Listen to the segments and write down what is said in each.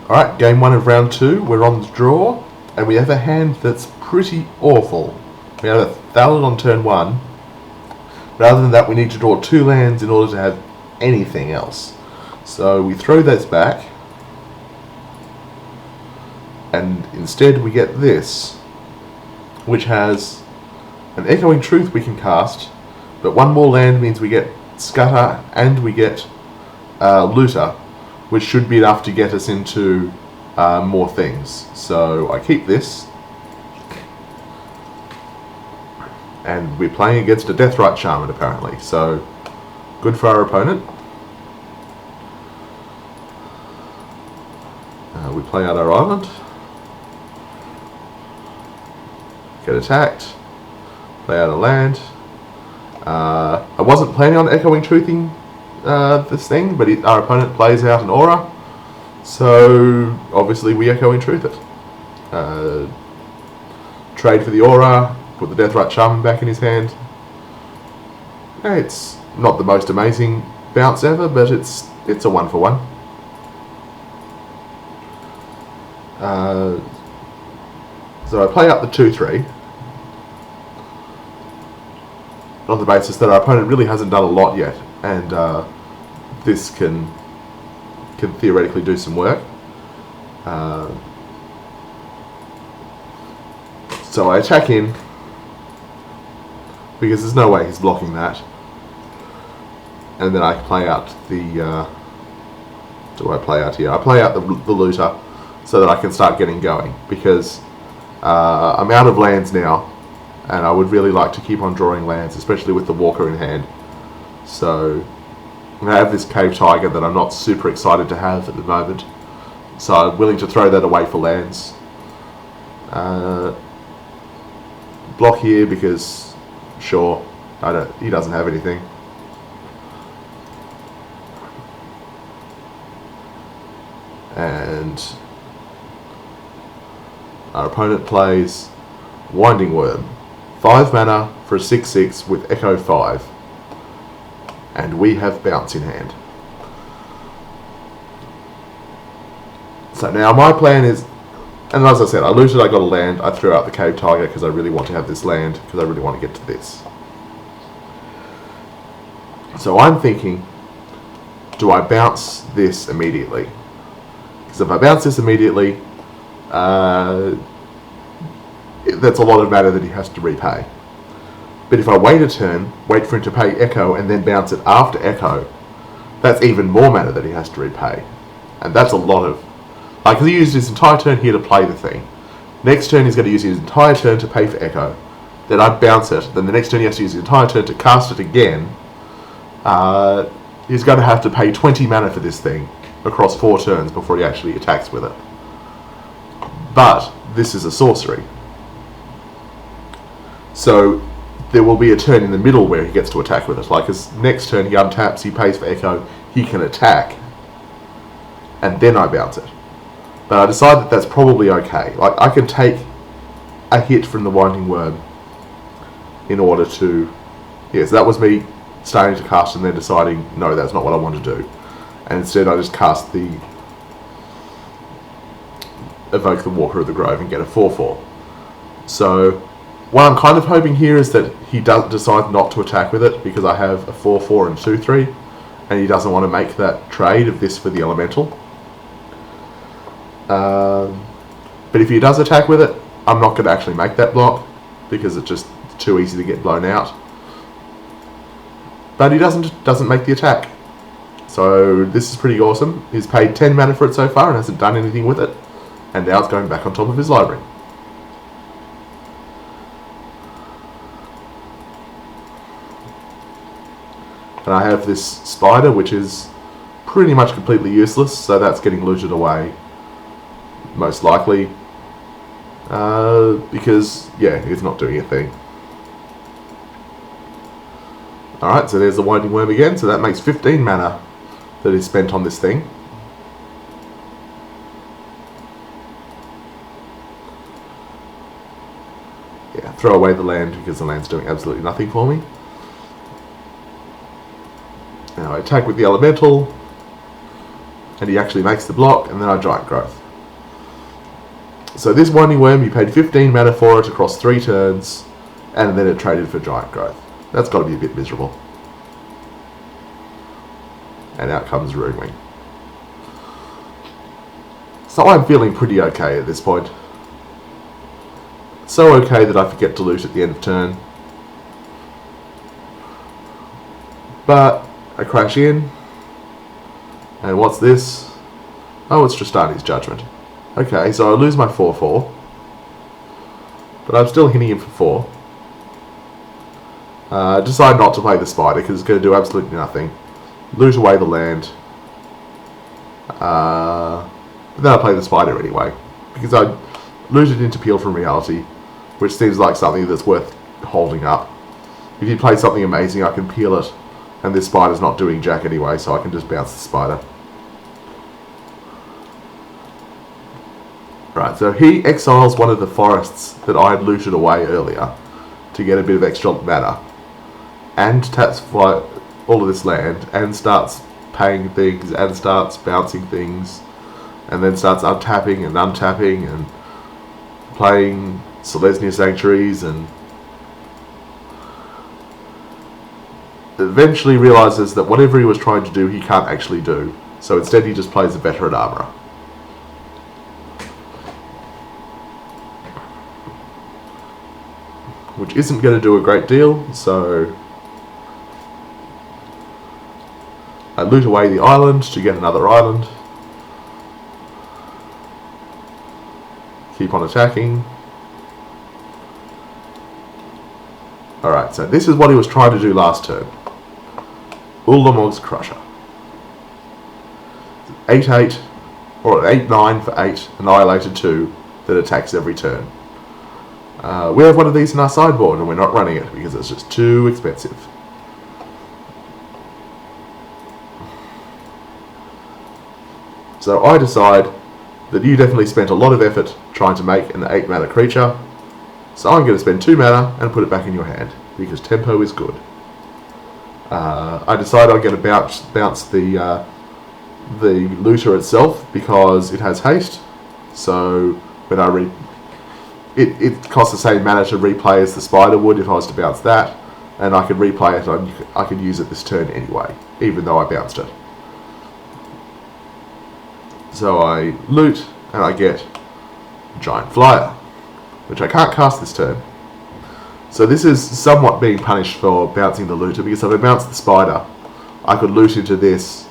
Alright, game 1 of round 2, we're on the draw, and we have a hand that's pretty awful. We have a Thallid on turn 1. Rather than that, we need to draw 2 lands in order to have anything else. So we throw those back, and instead we get this, which has an Echoing Truth we can cast, but 1 more land means we get Scutter and we get Looter, which should be enough to get us into more things. So I keep this, and we're playing against a Deathrite Shaman apparently, so good for our opponent. We play out our island, get attacked, play out a land. I wasn't planning on Echoing Truthing this thing, but our opponent plays out an Aura, so obviously we Echoing Truth it. Trade for the Aura, put the Deathrite Shaman back in his hand. It's not the most amazing bounce ever, but it's a 1 for 1. So I play up the 2-3 on the basis that our opponent really hasn't done a lot yet, and this can theoretically do some work. So I attack in, because there's no way he's blocking that. And then I play out the... do I play out here? I play out the Looter so that I can start getting going, because I'm out of lands now, and I would really like to keep on drawing lands, especially with the Walker in hand. So I have this Cave Tiger that I'm not super excited to have at the moment, so I'm willing to throw that away for lands. Block here because, sure, he doesn't have anything. And our opponent plays Winding Worm. 5 mana for a 6/6 with Echo 5. And we have Bounce in hand. So now my plan is, and as I said, I looted, I got a land, I threw out the Cave Tiger because I really want to have this land, because I really want to get to this. So I'm thinking, do I bounce this immediately? Because if I bounce this immediately, that's a lot of mana that he has to repay. But if I wait a turn, wait for him to pay Echo, and then bounce it after Echo, that's even more mana that he has to repay. And that's a lot of... because he used his entire turn here to play the thing. Next turn he's going to use his entire turn to pay for Echo. Then I bounce it. Then the next turn he has to use his entire turn to cast it again. He's going to have to pay 20 mana for this thing across 4 turns before he actually attacks with it. But this is a sorcery. So there will be a turn in the middle where he gets to attack with it. Like his next turn he untaps, he pays for Echo, he can attack, and then I bounce it. But I decide that that's probably okay. Like, I can take a hit from the Winding Worm in order to... Yes, that was me starting to cast and then deciding, no, that's not what I want to do. And instead I just cast the... Evoke the Walker of the Grove and get a 4/4. So, what I'm kind of hoping here is that he does decide not to attack with it, because I have a 4/4 and 2/3, and he doesn't want to make that trade of this for the Elemental. But if he does attack with it, I'm not going to actually make that block, because it's just too easy to get blown out. But he doesn't make the attack. So this is pretty awesome. He's paid 10 mana for it so far and hasn't done anything with it. And now it's going back on top of his library. And I have this spider, which is pretty much completely useless, so that's getting looted away. Most likely, because, yeah, it's not doing a thing. Alright, so there's the Winding Worm again, so that makes 15 mana that is spent on this thing. Yeah, throw away the land because the land's doing absolutely nothing for me. Now I attack with the Elemental. And he actually makes the block, and then I Giant Growth. So this Winding Worm, you paid 15 mana for it across 3 turns, and then it traded for Giant Growth. That's got to be a bit miserable. And out comes Runewing. So I'm feeling pretty okay at this point. So okay that I forget to loot at the end of turn. But I crash in. And what's this? Oh, it's Tristani's Judgment. Okay, so I lose my 4/4. But I'm still hitting him for 4. Decide not to play the spider because it's going to do absolutely nothing. Loot away the land. But then I play the spider anyway. Because I looted into Peel from Reality, which seems like something that's worth holding up. If you play something amazing, I can peel it. And this spider's not doing jack anyway, so I can just bounce the spider. Right, so he exiles one of the forests that I had looted away earlier to get a bit of extra mana. And taps all of this land, and starts paying things, and starts bouncing things, and then starts untapping and untapping, and playing Selesnya Sanctuaries, and eventually realizes that whatever he was trying to do, he can't actually do. So instead he just plays a Veteran Armourer. Which isn't going to do a great deal, so I loot away the island to get another island. Keep on attacking. Alright, so this is what he was trying to do last turn. Ulamog's Crusher. 8/8, or 8/9 for 8, Annihilated 2, that attacks every turn. We have one of these in our sideboard and we're not running it because it's just too expensive. So I decide that you definitely spent a lot of effort trying to make an 8 mana creature, so I'm going to spend 2 mana and put it back in your hand because tempo is good. I decide I'm going to bounce the looter itself because it has haste, so when it costs the same mana to replay as the spider would if I was to bounce that, and I could replay it and I could use it this turn anyway, even though I bounced it. So I loot and I get Giant Flyer, which I can't cast this turn. So this is somewhat being punished for bouncing the looter, because if I bounce the spider, I could loot into this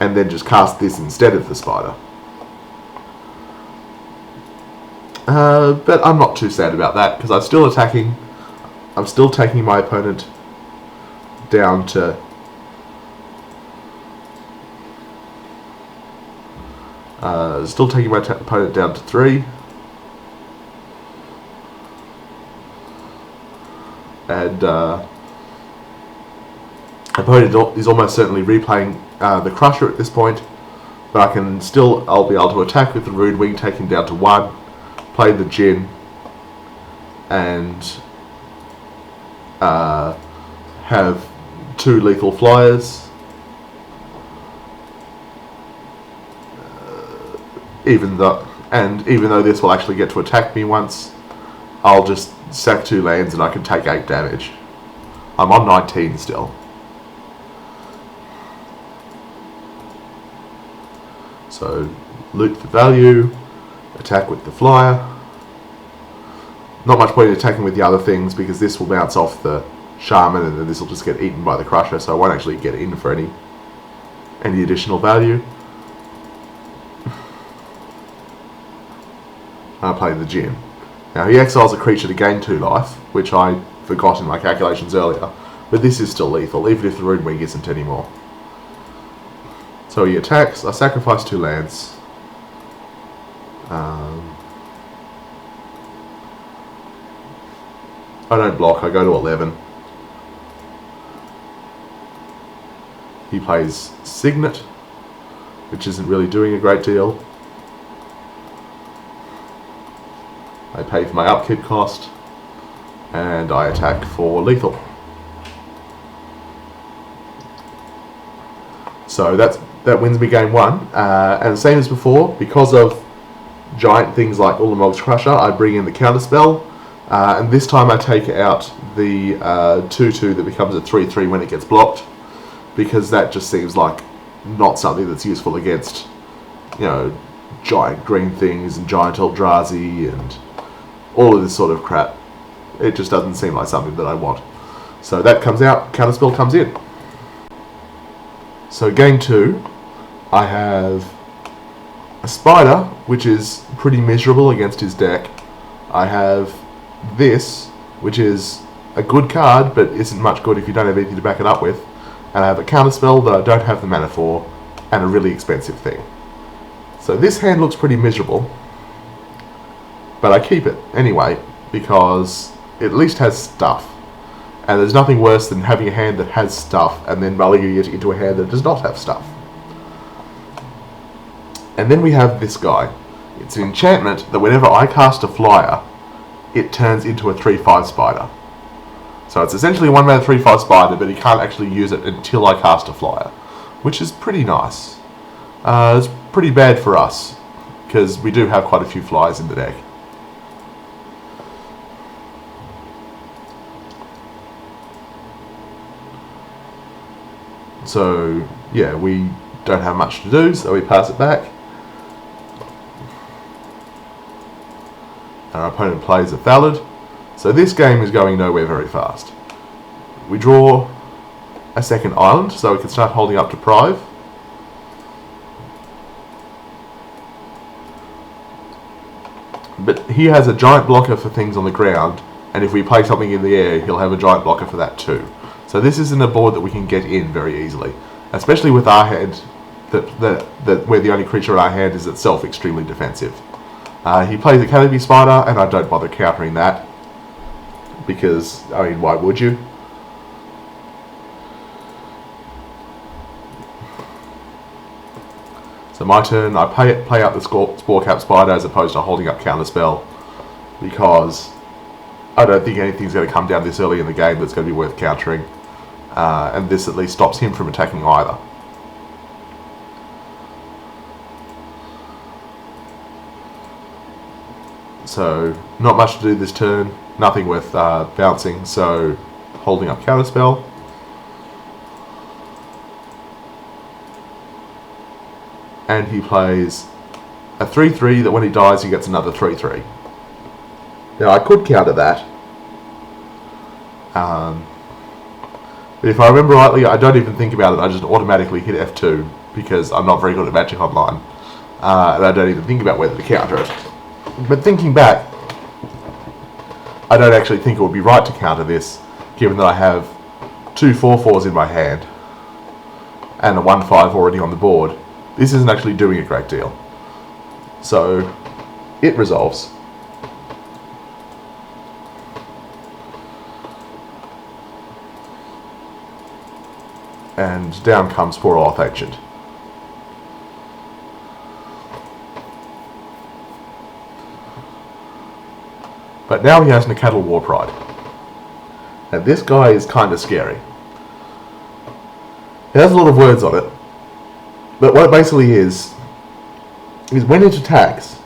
and then just cast this instead of the spider. But I'm not too sad about that, because I'm still attacking. I'm still taking my opponent down to opponent down to 3. And opponent is almost certainly replaying the Crusher at this point, but I'll be able to attack with the Rude Wing, taking down to 1, play the Djinn, and have 2 lethal flyers. Even though this will actually get to attack me once, I'll just sack 2 lands and I can take 8 damage. I'm on 19 still. So loot the value, attack with the flyer. Not much point in attacking with the other things because this will bounce off the shaman and then this will just get eaten by the Crusher, so I won't actually get in for any additional value. I play the Djinn. Now he exiles a creature to gain 2 life, which I forgot in my calculations earlier, but this is still lethal, even if the Rude Wing isn't anymore. So he attacks, I sacrifice 2 lands. I don't block, I go to 11. He plays Signet, which isn't really doing a great deal. I pay for my upkeep cost, and I attack for lethal. So that's that wins me game 1. And same as before, because of giant things like Ulamog's Crusher, I bring in the counterspell, and this time I take out the 2/2 that becomes a 3/3 when it gets blocked, because that just seems like not something that's useful against, you know, giant green things and giant Eldrazi and all of this sort of crap. It just doesn't seem like something that I want. So that comes out, counterspell comes in. So game 2, I have a Spider, which is pretty miserable against his deck. I have this, which is a good card, but isn't much good if you don't have anything to back it up with. And I have a counterspell that I don't have the mana for, and a really expensive thing. So this hand looks pretty miserable, but I keep it anyway, because it at least has stuff. And there's nothing worse than having a hand that has stuff and then mulliganing it into a hand that does not have stuff. And then we have this guy. It's an enchantment that whenever I cast a flyer, it turns into a 3/5 spider. So it's essentially a 1-mana 3/5 spider, but he can't actually use it until I cast a flyer, which is pretty nice. It's pretty bad for us, because we do have quite a few flyers in the deck. So, yeah, we don't have much to do, so we pass it back. Our opponent plays a Thallid. So this game is going nowhere very fast. We draw a second island, so we can start holding up to Prive. But he has a giant blocker for things on the ground, and if we play something in the air, he'll have a giant blocker for that too. So this isn't a board that we can get in very easily, especially with our hand, where the only creature in our hand is itself extremely defensive. He plays a Canopy Spider, and I don't bother countering that, because, I mean, why would you? So my turn, I play out the Spore Cap Spider as opposed to holding up Counterspell, because I don't think anything's going to come down this early in the game that's going to be worth countering. And this at least stops him from attacking either. So, not much to do this turn, nothing worth bouncing, so holding up Counterspell. And he plays a 3/3 that when he dies he gets another 3/3. Now I could counter that. But if I remember rightly, I don't even think about it, I just automatically hit F2 because I'm not very good at Magic Online. And I don't even think about whether to counter it. But thinking back, I don't actually think it would be right to counter this, given that I have 2 4/4s in my hand and a 1/5 already on the board. This isn't actually doing a great deal. So, it resolves. And down comes poor Oath Ancient. But now he has Nacatl Warpride. And this guy is kind of scary. It has a lot of words on it. But what it basically is when it attacks,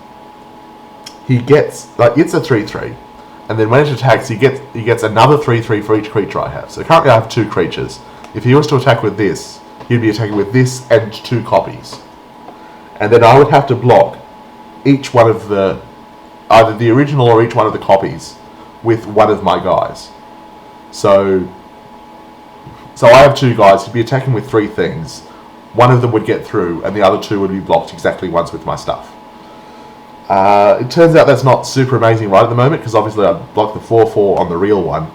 he gets, like, it's a 3/3. And then when it attacks, he gets another 3/3 for each creature I have. So currently I have 2 creatures. If he was to attack with this, he'd be attacking with this and 2 copies. And then I would have to block each one of the, either the original or each one of the copies with one of my guys. So I have 2 guys, he'd be attacking with 3 things. One of them would get through, and the other 2 would be blocked exactly once with my stuff. It turns out that's not super amazing right at the moment, because obviously I blocked the 4/4 on the real one.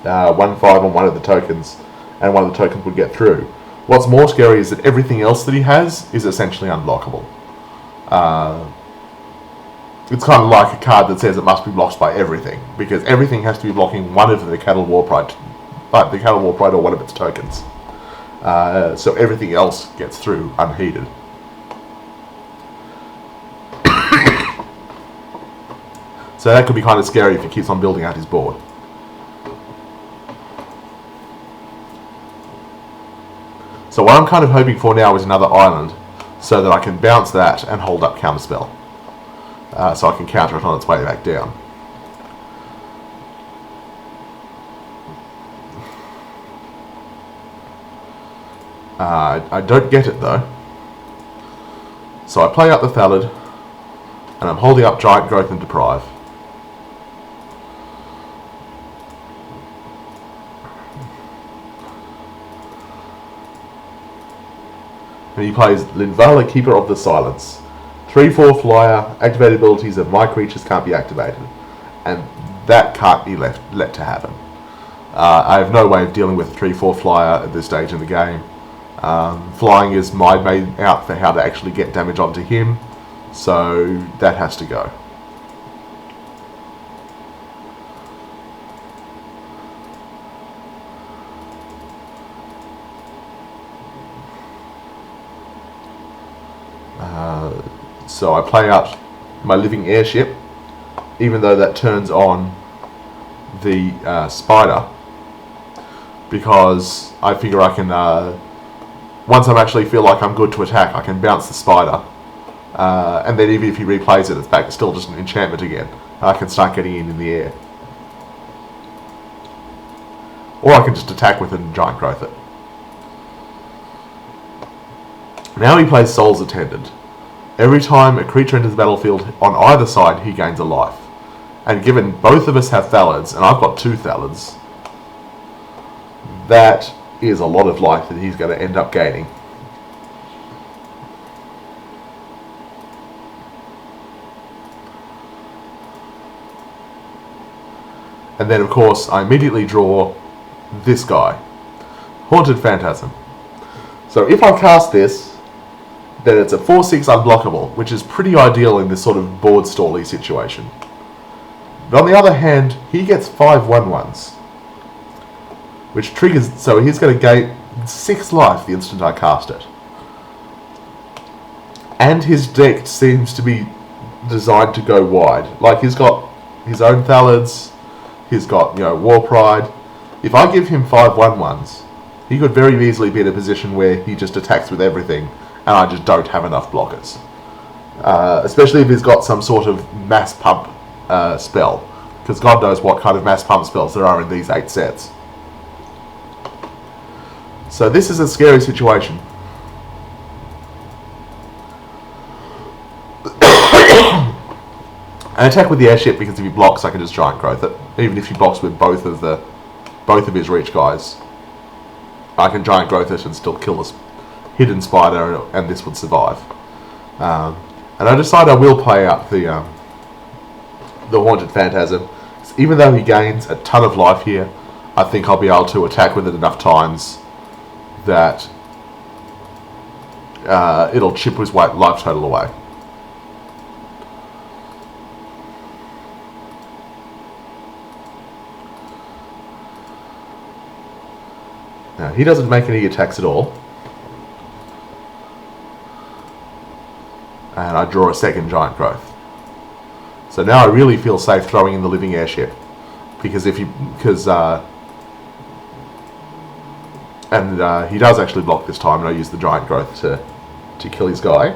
1/5 on one of the tokens, and one of the tokens would get through. What's more scary is that everything else that he has is essentially unblockable. It's kind of like a card that says it must be blocked by everything, because everything has to be blocking one of the Nacatl Warpride, like the Nacatl Warpride or one of its tokens. So everything else gets through unheeded. So that could be kind of scary if he keeps on building out his board. So So what I'm kind of hoping for now is another island, so that I can bounce that and hold up Counterspell. So I can counter it on its way back down. I don't get it though. So I play up the Thallid, and I'm holding up Giant Growth and Deprive. And he plays Linvala, Keeper of the Silence. 3/4 flyer, activated abilities of my creatures can't be activated. And that can't be let to happen. I have no way of dealing with a 3/4 flyer at this stage in the game. Flying is my main out for how to actually get damage onto him, so that has to go. So I play out my Living Airship, even though that turns on the Spider, because I figure I can, once I actually feel like I'm good to attack, I can bounce the Spider, and then even if he replays it, it's back, it's still just an enchantment again. I can start getting in the air. Or I can just attack with it and Giant Growth it. Now he plays Soul's Attendant. Every time a creature enters the battlefield on either side, he gains a life. And given both of us have Thallids, and I've got 2 Thallids, that is a lot of life that he's going to end up gaining. And then of course I immediately draw this guy, Haunted Phantasm. So if I cast this, then it's a 4/6 unblockable, which is pretty ideal in this sort of board stally situation. But on the other hand, he gets 5/1/1s, which triggers, so he's going to gain 6 life the instant I cast it. And his deck seems to be designed to go wide. Like, he's got his own Thallids, he's got, War Pride. If I give him 5/1/1s, he could very easily be in a position where he just attacks with everything, and I just don't have enough blockers. Especially if he's got some sort of mass pump spell, because God knows what kind of mass pump spells there are in these 8 sets. So this is a scary situation. I attack with the airship because if he blocks, I can just Giant Growth it. Even if he blocks with both of his reach guys, I can Giant Growth it and still kill this hidden Spider, and this would survive. And I decide I will play out the Haunted Phantasm. Even though he gains a ton of life here, I think I'll be able to attack with it enough times that it'll chip his life total away. Now, he doesn't make any attacks at all. And I draw a second Giant Growth. So now I really feel safe throwing in the Living Airship, because he does actually block this time, and I use the Giant Growth to kill his guy.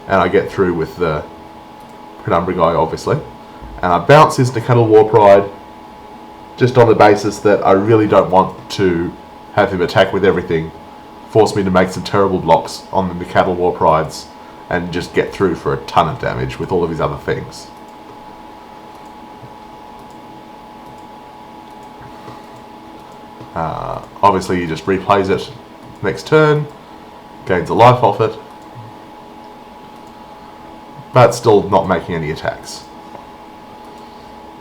And I get through with the Penumbra guy, obviously. And I bounce his Nacatl War Pride, just on the basis that I really don't want to have him attack with everything, force me to make some terrible blocks on the Nacatl War Prides, and just get through for a ton of damage with all of his other things. Obviously he just replays it next turn, gains a life off it, but still not making any attacks.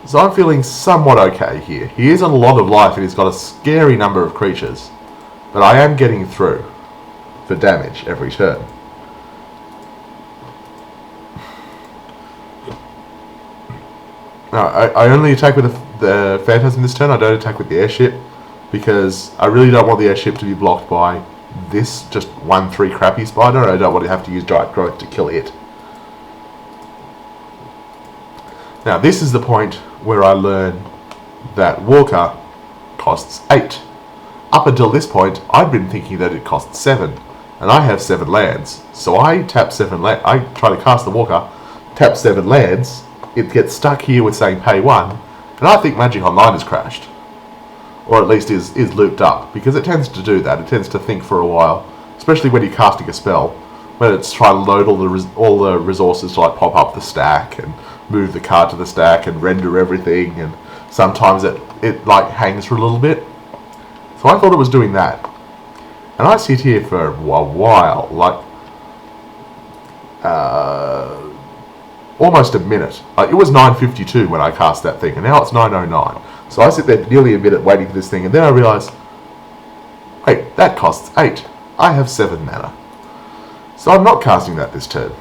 So I'm feeling somewhat okay here. He is on a lot of life and he's got a scary number of creatures, but I am getting through for damage every turn. Now, I only attack with the Phantasm this turn. I don't attack with the airship, because I really don't want the airship to be blocked by this just 1/3 crappy spider. I don't want to have to use Giant Growth to kill it. Now this is the point where I learn that Walker costs 8. Up until this point, I'd been thinking that it costs 7, and I have 7 lands. So I tap 7 lands. I try to cast the Walker, tap 7 lands. It gets stuck here with saying pay 1, and I think Magic Online has crashed, or at least is looped up, because it tends to do that. It tends to think for a while, especially when you're casting a spell, when it's trying to load all the resources to like pop up the stack and move the card to the stack and render everything, and sometimes it like hangs for a little bit. So I thought it was doing that, and I sit here for a while, like almost a minute. It was 9:52 when I cast that thing, and now it's 9:09. So I sit there nearly a minute waiting for this thing, and then I realise, wait, that costs 8. I have 7 mana. So I'm not casting that this turn.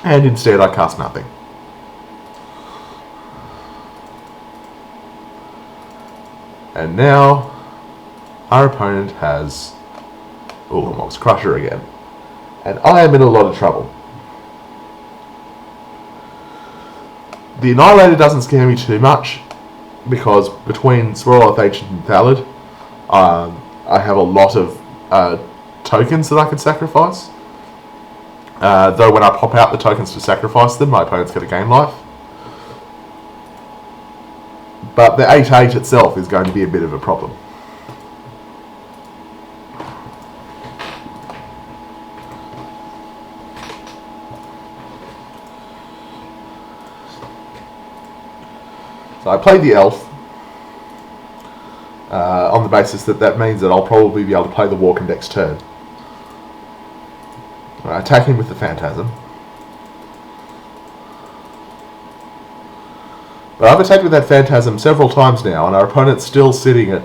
And instead I cast nothing. And now our opponent has Ulamog's Crusher again. And I am in a lot of trouble. The Annihilator doesn't scare me too much, because between Swirl Ancient and Thallid, I have a lot of tokens that I can sacrifice. Though when I pop out the tokens to sacrifice them, my opponent's going to gain life. But the 8/8 itself is going to be a bit of a problem. So I played the Elf on the basis that means that I'll probably be able to play the Walker next turn. I attack him with the Phantasm. But I've attacked with that Phantasm several times now, and our opponent's still sitting at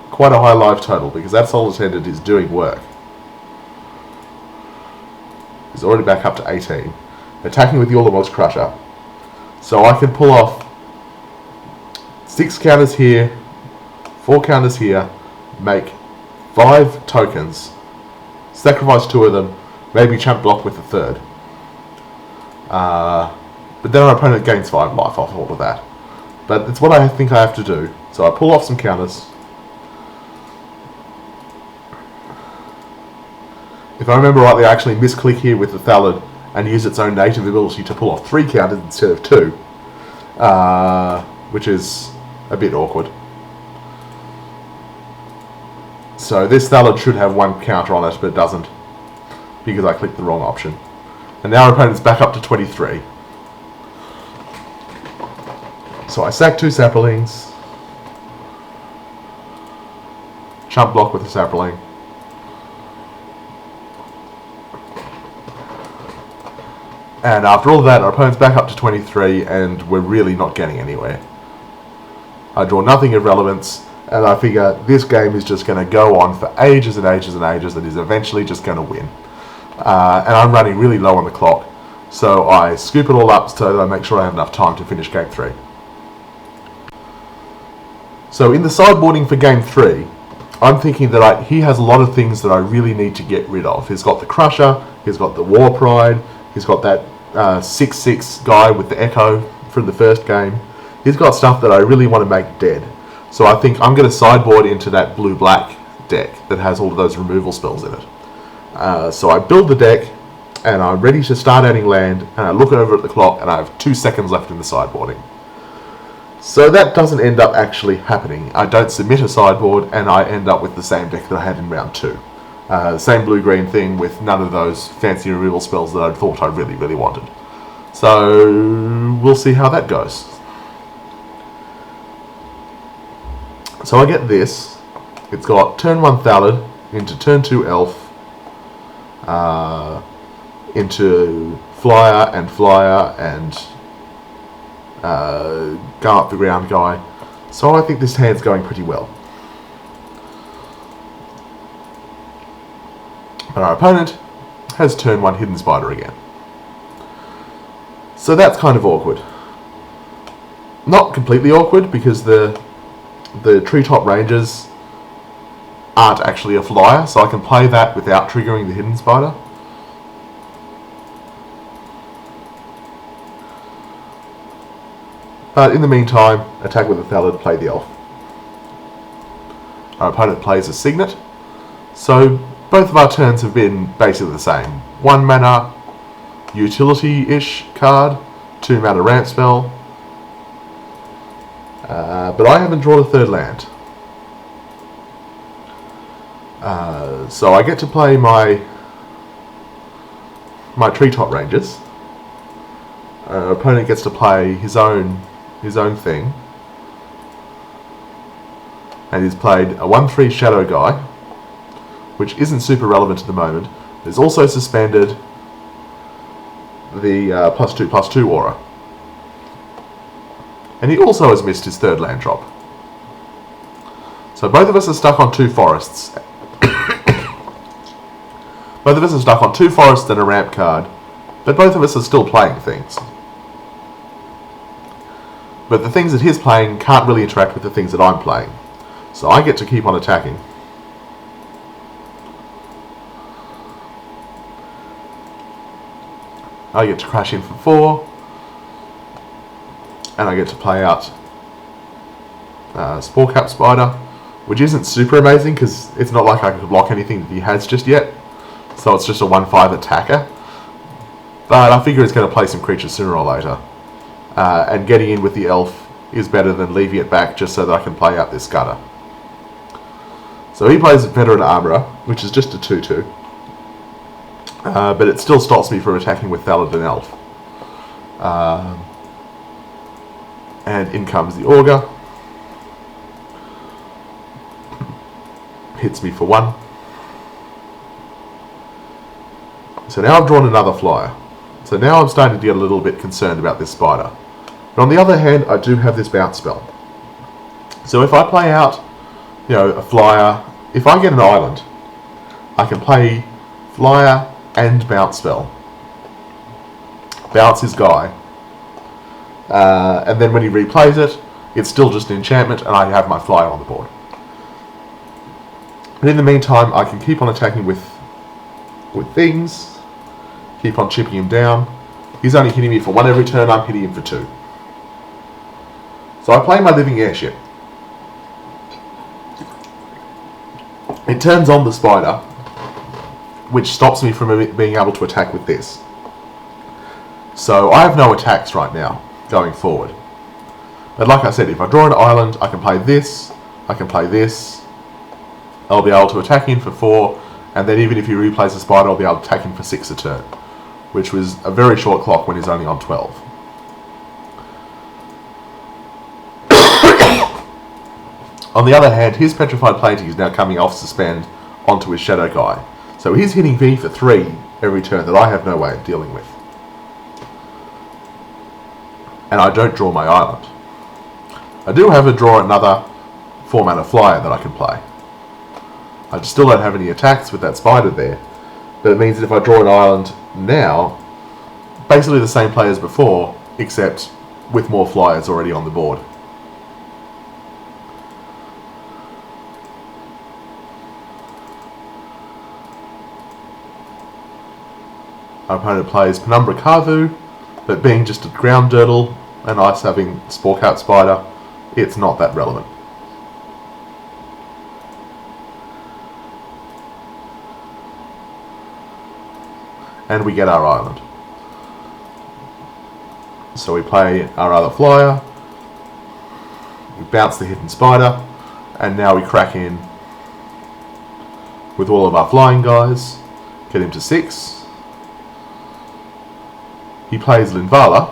quite a high life total, because that Soul Attendant is doing work. He's already back up to 18. Attacking with the Ulamog's Crusher. So I can pull off 6 counters here, 4 counters here, make 5 tokens, sacrifice 2 of them, maybe champ block with the 3rd. But then our opponent gains 5 life off all of that. But it's what I think I have to do. So I pull off some counters. If I remember rightly, I actually misclick here with the Thallid and use its own native ability to pull off 3 counters instead of 2. Which is a bit awkward. So this Thallid should have 1 counter on it, but it doesn't, because I clicked the wrong option. And now our opponent's back up to 23. So I sack 2 Saplings, chump block with a Sapling, and after all of that, our opponent's back up to 23, and we're really not getting anywhere. I draw nothing of relevance, and I figure this game is just going to go on for ages and ages and ages, and is eventually just going to win. And I'm running really low on the clock, so I scoop it all up so that I make sure I have enough time to finish Game 3. So in the sideboarding for Game 3, I'm thinking that he has a lot of things that I really need to get rid of. He's got the Crusher, he's got the War Pride, he's got that 6/6 guy with the Echo from the first game. He's got stuff that I really want to make dead. So I think I'm going to sideboard into that blue-black deck that has all of those removal spells in it. So I build the deck, and I'm ready to start adding land, and I look over at the clock, and I have 2 seconds left in the sideboarding. So that doesn't end up actually happening. I don't submit a sideboard, and I end up with the same deck that I had in round 2. The same blue-green thing with none of those fancy removal spells that I thought I really, really wanted. So we'll see how that goes. So I get this. It's got turn 1 Thallid into turn 2 Elf, into Flyer and Go Up the Ground guy. So I think this hand's going pretty well. But our opponent has turn 1 Hidden Spider again. So that's kind of awkward. Not completely awkward, because the Treetop Rangers aren't actually a flyer, so I can play that without triggering the Hidden Spider. But in the meantime, attack with the Thallid, play the Elf. Our opponent plays a Signet. So both of our turns have been basically the same. 1 mana utility-ish card, 2 mana ramp spell. But I haven't drawn a third land. So I get to play my Treetop Rangers. Opponent gets to play his own thing. And he's played a 1/3 Shadow Guy, which isn't super relevant at the moment. There's also suspended the +2/+2 aura. And he also has missed his third land drop. So both of us are stuck on 2 forests. Both of us are stuck on 2 forests and a ramp card, but both of us are still playing things. But the things that he's playing can't really interact with the things that I'm playing. So I get to keep on attacking. I get to crash in for 4. And I get to play out Sporecap Spider, which isn't super amazing because it's not like I can block anything that he has just yet. So it's just a 1/5 attacker. But I figure it's going to play some creatures sooner or later. And getting in with the elf is better than leaving it back just so that I can play out this Scudder. So he plays Veteran Armourer, which is just a 2/2. But it still stops me from attacking with Thaladin Elf. And in comes the Augur. Hits me for 1. So now I've drawn another flyer. So now I'm starting to get a little bit concerned about this Spider. But on the other hand, I do have this bounce spell. So if I play out, a flyer, if I get an island, I can play flyer and bounce spell. Bounce his guy. And then when he replays it, it's still just an enchantment and I have my flyer on the board. But in the meantime, I can keep on attacking with things, keep on chipping him down. He's only hitting me for 1 every turn, I'm hitting him for 2. So I play my Living Airship. It turns on the Spider, which stops me from being able to attack with this. So I have no attacks right now, going forward. But like I said, if I draw an island, I can play this, I can play this. I'll be able to attack him for 4, and then even if he replays the Spider, I'll be able to attack him for 6 a turn, which was a very short clock when he's only on 12. On the other hand, his Petrified Planting is now coming off suspend onto his Shadow Guy. So he's hitting me for 3 every turn that I have no way of dealing with. And I don't draw my island. I do have draw another 4 mana flyer that I can play. I still don't have any attacks with that Spider there, but it means that if I draw an island now, basically the same play as before, except with more flyers already on the board. Our opponent plays Penumbra Kavu, but being just a ground dirtle and us having Sporecat Spider, it's not that relevant. And we get our island. So we play our other flyer, we bounce the hidden Spider, and now we crack in with all of our flying guys, get him to 6. He plays Linvala,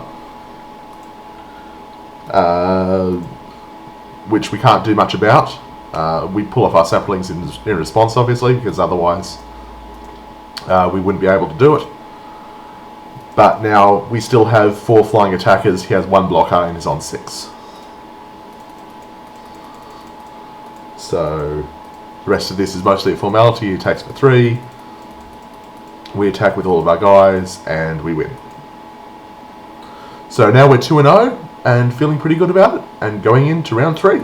which we can't do much about. We pull off our saplings in response, obviously, because otherwise we wouldn't be able to do it. But now we still have 4 flying attackers. He has 1 blocker and is on 6. So the rest of this is mostly a formality. He attacks for 3. We attack with all of our guys and we win. So now we're 2-0 and feeling pretty good about it and going into round 3.